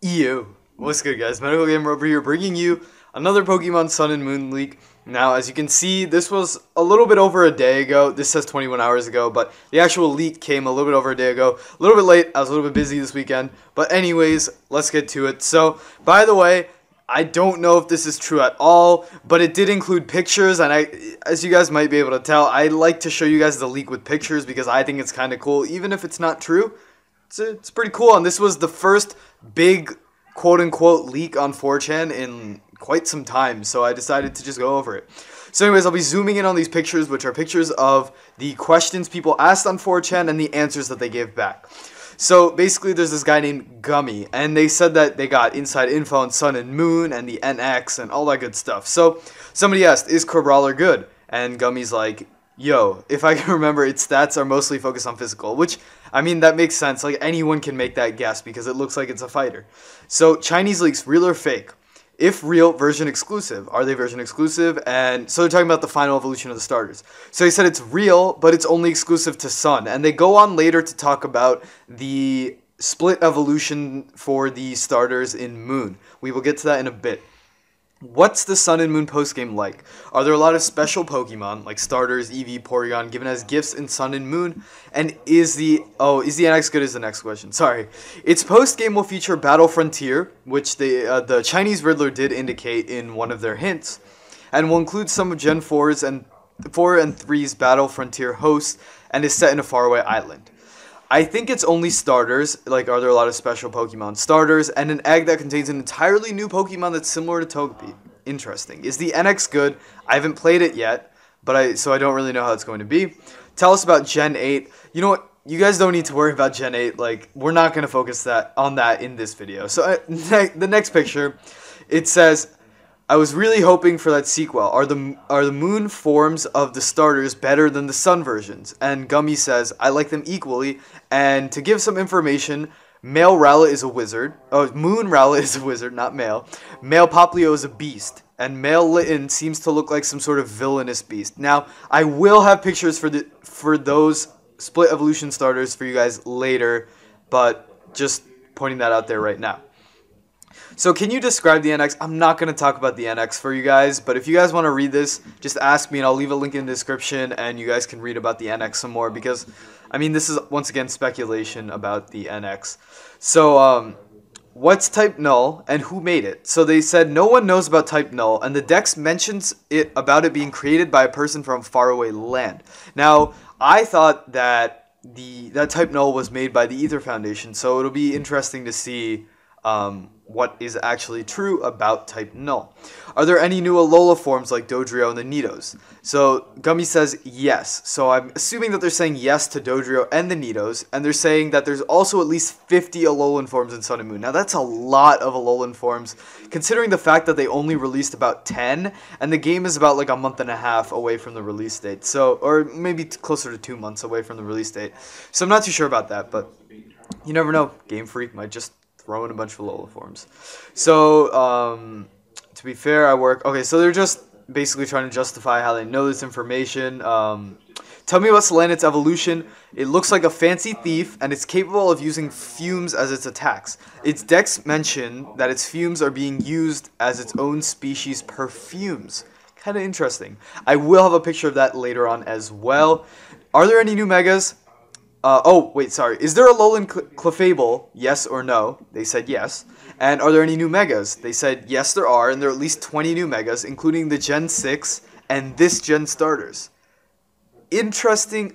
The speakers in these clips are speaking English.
EYOOOO! What's good, guys? Medical Gamer over here bringing you another Pokemon Sun and Moon leak. Now, as you can see, this was a little bit over a day ago. This says 21 hours ago, but the actual leak came a little bit over a day ago. A little bit late. I was a little bit busy this weekend. But anyways, let's get to it. So, by the way, I don't know if this is true at all, but it did include pictures, and as you guys might be able to tell, I like to show you guys the leak with pictures because I think it's kind of cool, even if it's not true. It's pretty cool, and this was the first big quote-unquote leak on 4chan in quite some time, so I decided to just go over it. So anyways, I'll be zooming in on these pictures, which are pictures of the questions people asked on 4chan and the answers that they gave back. So basically, there's this guy named Gummy, and they said that they got inside info on Sun and Moon and the NX and all that good stuff. So somebody asked, is Crabrawler good? And Gummy's like, yo, if I can remember, its stats are mostly focused on physical, which, I mean, that makes sense. Like, anyone can make that guess because it looks like it's a fighter. So, Chinese leaks, real or fake? If real, version exclusive. Are they version exclusive? And so they're talking about the final evolution of the starters. So they said it's real, but it's only exclusive to Sun. And they go on later to talk about the split evolution for the starters in Moon. We will get to that in a bit. What's the Sun and Moon postgame like? Are there a lot of special Pokemon, like starters, EV, Porygon, given as gifts in Sun and Moon? And is the NX good is the next question. Sorry. Its postgame will feature Battle Frontier, which the Chinese Riddler did indicate in one of their hints, and will include some of Gen 4's and 4 and 3's Battle Frontier hosts, and is set in a faraway island. I think it's only starters, like are there a lot of special Pokemon? Starters, and an egg that contains an entirely new Pokemon that's similar to Togepi. Interesting. Is the NX good? I haven't played it yet, so I don't really know how it's going to be. Tell us about Gen 8. You know what? You guys don't need to worry about Gen 8. Like, we're not going to focus on that in this video. So, the next picture, it says, I was really hoping for that sequel. Are the Moon forms of the starters better than the Sun versions? And Gummy says, I like them equally. And to give some information, male Rowlet is a wizard. Oh, Moon Rowlet is a wizard, not male. Male Poplio is a beast. And male Litten seems to look like some sort of villainous beast. Now, I will have pictures for those split evolution starters for you guys later, but just pointing that out there right now. So can you describe the NX? I'm not going to talk about the NX for you guys, but if you guys want to read this, just ask me and I'll leave a link in the description and you guys can read about the NX some more because, I mean, this is once again speculation about the NX. So, what's Type Null and who made it? So they said no one knows about Type Null and the Dex mentions about it being created by a person from faraway land. Now, I thought that that Type Null was made by the Ether Foundation, so it'll be interesting to see what is actually true about Type Null. Are there any new Alola forms like Dodrio and the Nidos? So Gummy says yes. So I'm assuming that they're saying yes to Dodrio and the Nidos, and they're saying that there's also at least 50 Alolan forms in Sun and Moon. Now that's a lot of Alolan forms, considering the fact that they only released about 10, and the game is about like a month and a half away from the release date. So, or maybe closer to 2 months away from the release date. So I'm not too sure about that, but you never know. Game Freak might just throw in a bunch of Alola forms. So, to be fair, okay, so they're just basically trying to justify how they know this information. Tell me about Salandit's evolution. It looks like a fancy thief, and it's capable of using fumes as its attacks. Its dex mention that its fumes are being used as its own species' perfumes. Kind of interesting. I will have a picture of that later on as well. Are there any new Megas? Oh, wait, sorry. Is there a Alolan Clefable? Yes or no? They said yes. And are there any new Megas? They said yes, there are, and there are at least 20 new Megas, including the Gen 6 and this Gen starters. Interesting.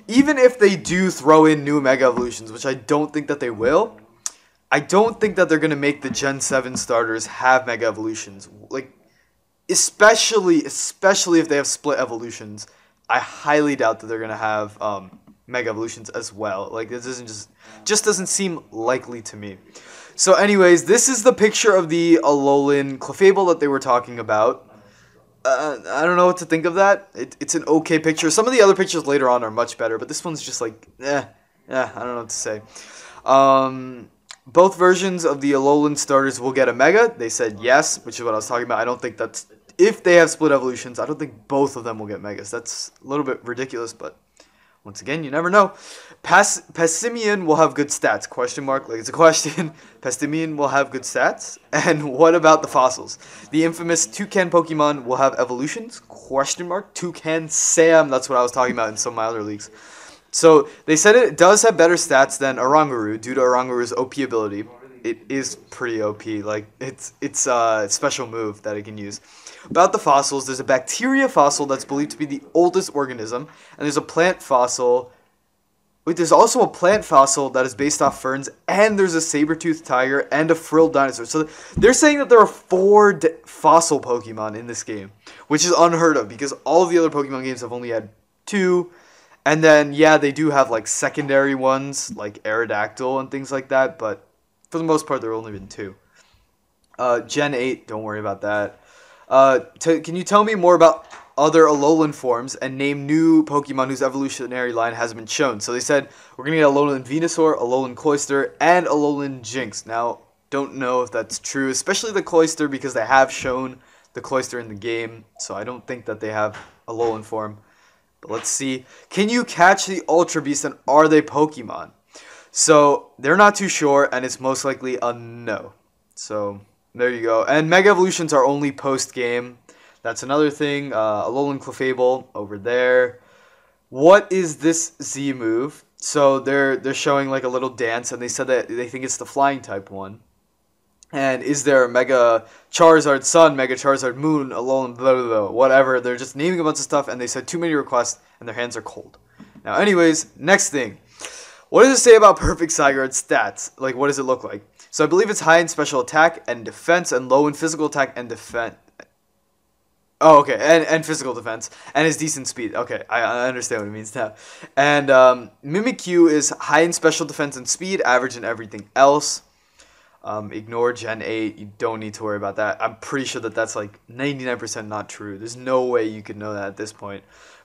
Even if they do throw in new Mega Evolutions, which I don't think that they will, I don't think that they're going to make the Gen 7 starters have Mega Evolutions. Like, especially if they have split evolutions, I highly doubt that they're going to have, Mega Evolutions as well. Like, this isn't just doesn't seem likely to me. So anyways, this is the picture of the Alolan Clefable that they were talking about. I don't know what to think of that. It's an okay picture. Some of the other pictures later on are much better, but this one's just like, I don't know what to say. Both versions of the Alolan starters will get a Mega. They said yes, which is what I was talking about. I don't think that's, if they have split evolutions, I don't think both of them will get Megas. That's a little bit ridiculous, but Once again, you never know. Pessimian will have good stats, question mark, like it's a question. Pessimian will have good stats. And what about the fossils? The infamous Toucan Pokemon will have evolutions, question mark. Toucan Sam, that's what I was talking about in some of my other leagues. So they said it does have better stats than Oranguru due to Oranguru's OP ability. It is pretty OP, like it's a special move that it can use. About the fossils, there's a bacteria fossil that's believed to be the oldest organism, and there's a plant fossil. Wait, there's also a plant fossil that is based off ferns, and there's a saber-toothed tiger and a frilled dinosaur. So they're saying that there are 4 fossil Pokemon in this game, which is unheard of because all of the other Pokemon games have only had 2. And then, yeah, they do have like secondary ones, like Aerodactyl and things like that, but for the most part, there have only been 2. Gen 8, don't worry about that. Can you tell me more about other Alolan forms and name new Pokemon whose evolutionary line hasn't been shown? So they said we're going to get Alolan Venusaur, Alolan Cloyster, and Alolan Jinx. Now, don't know if that's true, especially the Cloyster because they have shown the Cloyster in the game. So I don't think that they have Alolan form. But let's see. Can you catch the Ultra Beast and are they Pokemon? So they're not too sure and it's most likely a no. So there you go. And Mega Evolutions are only post-game. That's another thing. Alolan Clefable over there. What is this Z move? So they're showing like a little dance, and they said that they think it's the flying type one. And is there Mega Charizard Sun, Mega Charizard Moon, Alolan blah, blah, blah, whatever. They're just naming a bunch of stuff, and they said too many requests, and their hands are cold. Now, anyways, next thing. What does it say about Perfect Zygarde's stats? Like, what does it look like? So I believe it's high in special attack and defense and low in physical attack and defense. Oh, okay, and physical defense. And his decent speed. Okay, I understand what it means now. And Mimikyu is high in special defense and speed, average in everything else. Ignore Gen 8. You don't need to worry about that. I'm pretty sure that that's like 99% not true. There's no way you could know that at this point.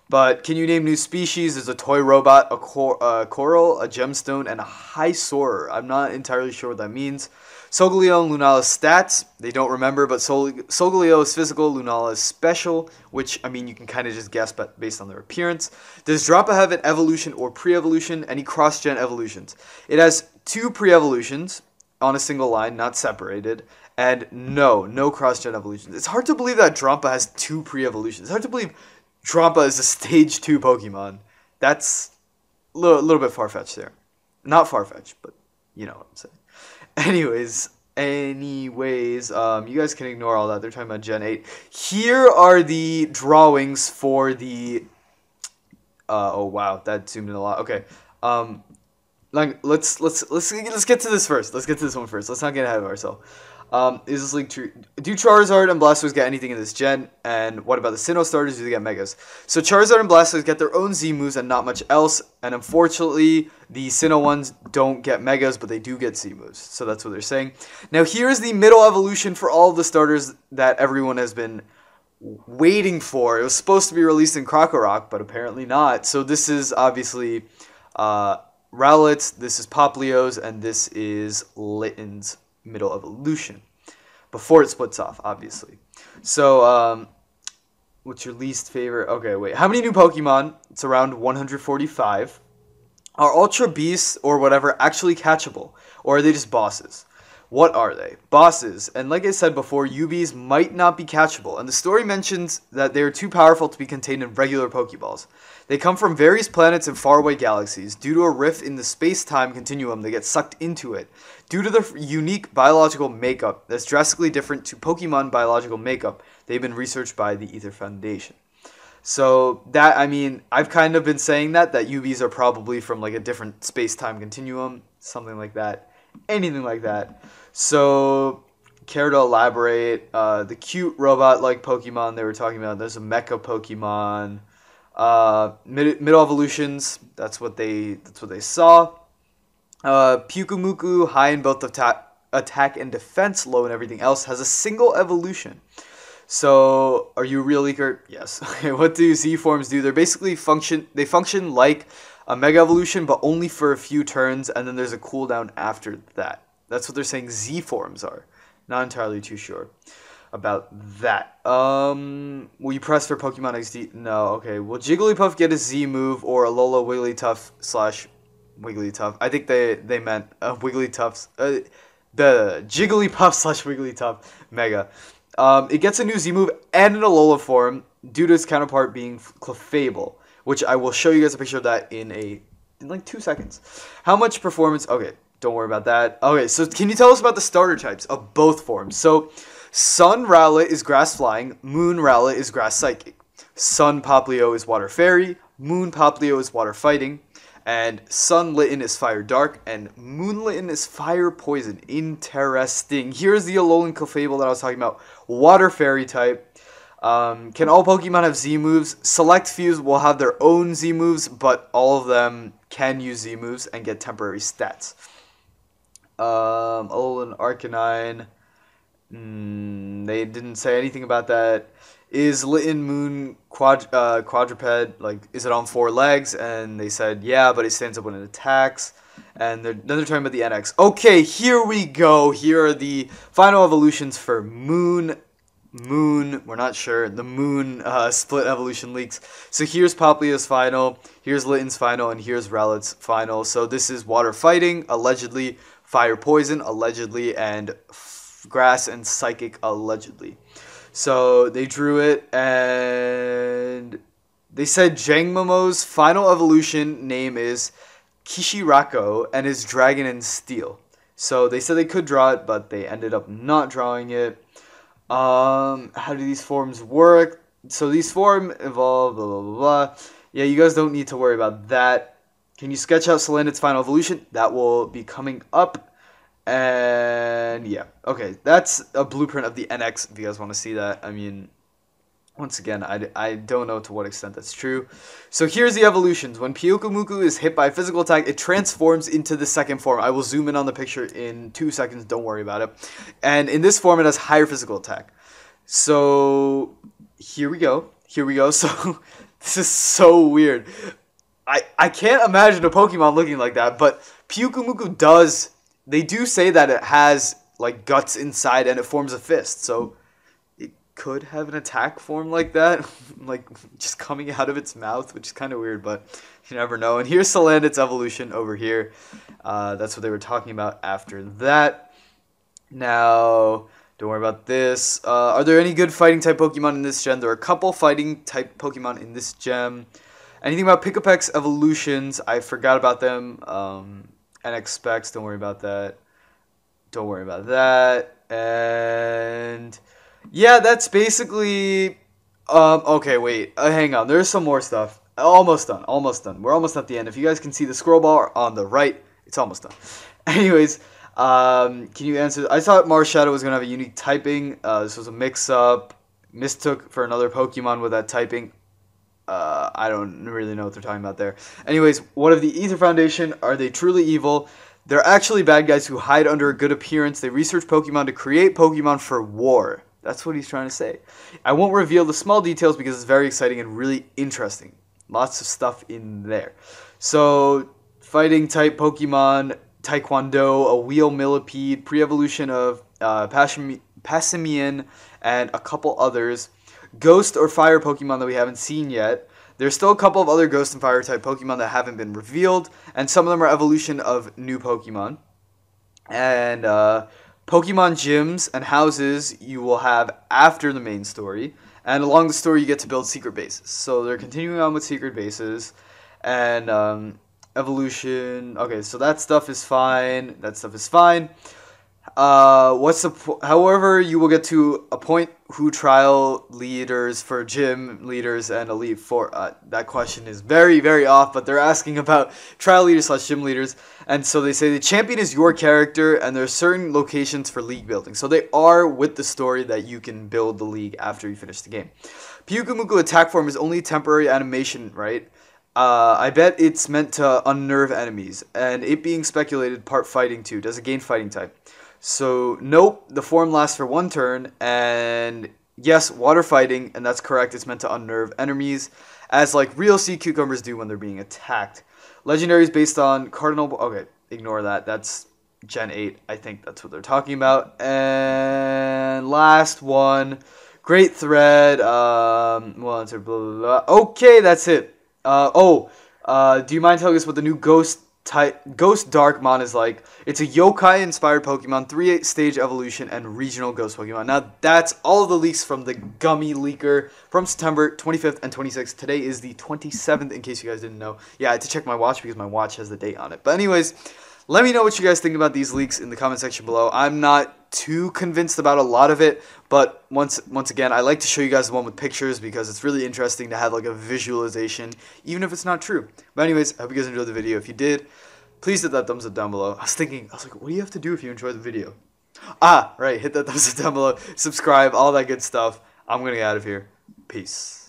But can you name new species? There's a toy robot, a coral, a gemstone, and a high soarer. I'm not entirely sure what that means. Solgaleo and Lunala's stats, they don't remember, but Solgaleo is physical, Lunala is special, which, I mean, you can kind of just guess based on their appearance. Does Droppa have an evolution or pre-evolution? Any cross-gen evolutions? It has 2 pre-evolutions on a single line, not separated, and no cross-gen evolutions. It's hard to believe that Droppa has 2 pre-evolutions. It's hard to believe Droppa is a stage 2 Pokemon. That's a little bit far-fetched there. Not far-fetched, but you know what I'm saying. Anyways, you guys can ignore all that. They're talking about Gen 8. Here are the drawings for the... oh, wow. That zoomed in a lot. Okay. Like, let's get to this first. Let's get to this one first. Let's not get ahead of ourselves. Is this league true? Do Charizard and Blastoise get anything in this gen? And what about the Sinnoh starters? Do they get Megas? So Charizard and Blastoise get their own Z moves and not much else. And unfortunately, the Sinnoh ones don't get Megas, but they do get Z moves. So that's what they're saying. Now here's the middle evolution for all of the starters that everyone has been waiting for. It was supposed to be released in Krokorok, but apparently not. So this is obviously Rowlet's, this is Poplio's, and this is Litten's middle evolution before it splits off, obviously. So what's your least favorite? Okay, wait, how many new Pokemon? It's around 145. Are Ultra Beasts or whatever actually catchable, or are they just bosses? What are they? Bosses. And like I said before, UBs might not be catchable, and the story mentions that they are too powerful to be contained in regular Pokeballs. They come from various planets and faraway galaxies. Due to a rift in the space-time continuum, they get sucked into it. Due to their unique biological makeup that's drastically different to Pokemon biological makeup, they've been researched by the Ether Foundation. So that, I mean, I've kind of been saying that UBs are probably from like a different space-time continuum, something like that, anything like that. So, care to elaborate? The cute robot-like Pokemon they were talking about. There's a Mecha Pokemon. Middle evolutions. That's what they saw. Pyukumuku, high in both attack and defense, low in everything else, has a single evolution. So, are you a real leaker? Yes. Okay, what do Z forms do? They function like a Mega Evolution, but only for a few turns, and then there's a cooldown after that. That's what they're saying Z forms are. Not entirely too sure. about that. Will you press for Pokemon XD? No. Okay. Will Jigglypuff get a Z move or Alola Wigglytuff slash Wigglytuff? I think they meant Wigglytuff's. The Jigglypuff slash Wigglytuff Mega. It gets a new Z move and an Alola form due to its counterpart being Clefable, which I will show you guys a picture of that in like 2 seconds. How much performance? Okay, don't worry about that. Okay, so can you tell us about the starter types of both forms? So, Sun Rowlet is Grass Flying, Moon Rowlet is Grass Psychic. Sun Poplio is Water Fairy, Moon Poplio is Water Fighting, and Sun Litten is Fire Dark, and Moon Litten is Fire Poison. Interesting. Here's the Alolan Clefable that I was talking about. Water Fairy type. Can all Pokemon have Z moves? Select few will have their own Z moves, but all of them can use Z moves and get temporary stats. Alolan Arcanine. They didn't say anything about that. Is Litten Moon quadruped? Like, is it on 4 legs? And they said, yeah, but it stands up when it attacks. And then they're talking about the NX. Okay, here we go. Here are the final evolutions for Moon. We're not sure. The Moon split evolution leaks. So here's Poplio's final, here's Litten's final, and here's Rowlet's final. So this is Water Fighting, allegedly, Fire Poison, allegedly, and Grass and Psychic, allegedly. So they drew it, and they said Jangmomo's final evolution name is Kishirako, and is Dragon and Steel. So they said they could draw it, but they ended up not drawing it. How do these forms work? So these form evolve, blah, blah, blah, blah. Yeah, you guys don't need to worry about that. Can you sketch out Salandit's final evolution? That will be coming up. And yeah, okay, that's a blueprint of the NX if you guys want to see that. I mean, once again, I don't know to what extent that's true. So here's the evolutions. When Pyukumuku is hit by a physical attack, it transforms into the second form. I will zoom in on the picture in 2 seconds. Don't worry about it. And in this form, it has higher physical attack. So here we go. Here we go. So this is so weird. I can't imagine a Pokemon looking like that, but Pyukumuku does. They do say that it has like guts inside and it forms a fist. So could have an attack form like that, like just coming out of its mouth, which is kind of weird, but you never know. And here's Salandit's evolution over here. That's what they were talking about after that. Now, don't worry about this. Are there any good fighting type Pokemon in this gen? There are a couple fighting type Pokemon in this gem. Anything about Pikapek's evolutions? I forgot about them. NX Specs, don't worry about that. Don't worry about that. And yeah, that's basically, okay, wait, hang on, there's some more stuff. Almost done, almost done. We're almost at the end. If you guys can see the scroll bar on the right, it's almost done. Anyways, can you answer, I thought Marshadow was going to have a unique typing. This was a mix-up, mistook for another Pokemon with that typing. I don't really know what they're talking about there. Anyways, what of the Ether Foundation? Are they truly evil? They're actually bad guys who hide under a good appearance. They research Pokemon to create Pokemon for war. That's what he's trying to say. I won't reveal the small details because it's very exciting and really interesting. Lots of stuff in there. So, fighting type Pokemon, Taekwondo, a Wheel Millipede, pre-evolution of Passimian, and a couple others. Ghost or Fire Pokemon that we haven't seen yet. There's still a couple of other Ghost and Fire type Pokemon that haven't been revealed, and some of them are evolution of new Pokemon. And Pokemon gyms and houses you will have after the main story, and along the story you get to build secret bases. So they're continuing on with secret bases, and evolution. Okay, so that stuff is fine. That stuff is fine. However, you will get to appoint who trial leaders for gym leaders and elite four. That question is very, very off, but they're asking about trial leaders / gym leaders. And so they say the champion is your character, and there are certain locations for league building. So they are with the story that you can build the league after you finish the game. Pyukumuku attack form is only temporary animation, right? I bet it's meant to unnerve enemies, and it being speculated part fighting too. Does it gain fighting type? So, nope, the form lasts for 1 turn, and yes, water fighting, and that's correct, it's meant to unnerve enemies, as like real sea cucumbers do when they're being attacked. Legendaries based on cardinal, okay, ignore that, that's Gen 8. I think that's what they're talking about. And last one. Great thread. Well, answer, blah, blah, blah. Okay, that's it. Do you mind telling us what the new Ghost Darkmon is like? It's a yokai inspired Pokemon, 3-stage evolution, and regional ghost Pokemon. Now, that's all of the leaks from the Gummy Leaker from September 25th and 26th. Today is the 27th, in case you guys didn't know. Yeah, I had to check my watch because my watch has the date on it. But anyways, let me know what you guys think about these leaks in the comment section below. I'm not too convinced about a lot of it, but once again, I like to show you guys the one with pictures because it's really interesting to have like a visualization, even if it's not true. But anyways, I hope you guys enjoyed the video. If you did, please hit that thumbs up down below. I was like, what do you have to do if you enjoy the video? Right, hit that thumbs up down below, subscribe, all that good stuff. I'm gonna get out of here. Peace.